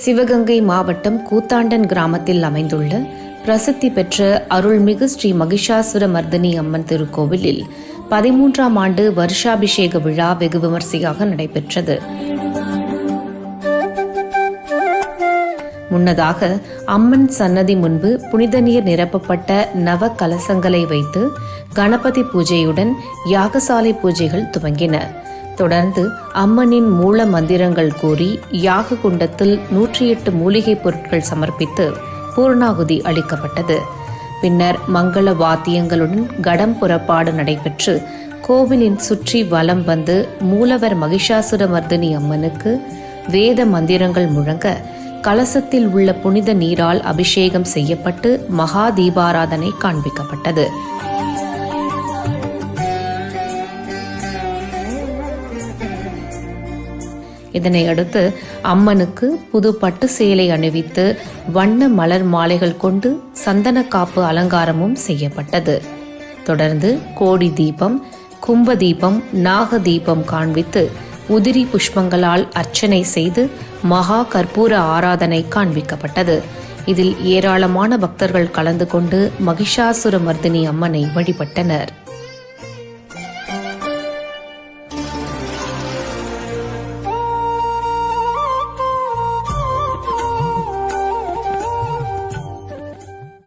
சிவகங்கை மாவட்டம் கூத்தாண்டன் கிராமத்தில் அமைந்துள்ள பிரசித்தி பெற்ற அருள்மிகு ஸ்ரீ மகிஷாசுர மர்தினி அம்மன் திருக்கோவிலில் 13ஆம் ஆண்டு வருஷாபிஷேக விழா வெகு விமர்சையாக நடைபெற்றது. முன்னதாக அம்மன் சன்னதி முன்பு புனித நீர் நிரப்பப்பட்ட நவ கலசங்களை வைத்து கணபதி பூஜையுடன் யாகசாலை பூஜைகள் துவங்கின. தொடர்ந்து அம்மனின் மூல மந்திரங்கள் கூறி யாக குண்டத்தில் 108 மூலிகை பொருட்கள் சமர்ப்பித்து பூர்ணாகுதி அளிக்கப்பட்டது. பின்னர் மங்கள வாத்தியங்களுடன் கடம் புறப்பாடு நடைபெற்று கோவிலின் சுற்றி வலம் வந்து மூலவர் மகிஷாசுர மர்தினி அம்மனுக்கு வேத மந்திரங்கள் முழங்க கலசத்தில் உள்ள புனித நீரால் அபிஷேகம் செய்யப்பட்டு மகா தீபாராதனை காண்பிக்கப்பட்டது. இதனையடுத்து அம்மனுக்கு புது பட்டு சேலை அணிவித்து வண்ண மலர் மாலைகள் கொண்டு சந்தன காப்பு அலங்காரமும் செய்யப்பட்டது. தொடர்ந்து கோடி தீபம், கும்ப தீபம், நாக தீபம் காண்பித்து உதிரி புஷ்பங்களால் அர்ச்சனை செய்து மகா கற்பூர ஆராதனை காண்பிக்கப்பட்டது. இதில் ஏராளமான பக்தர்கள் கலந்து கொண்டு மகிஷாசுர மர்தினி அம்மனை வழிபட்டனர்.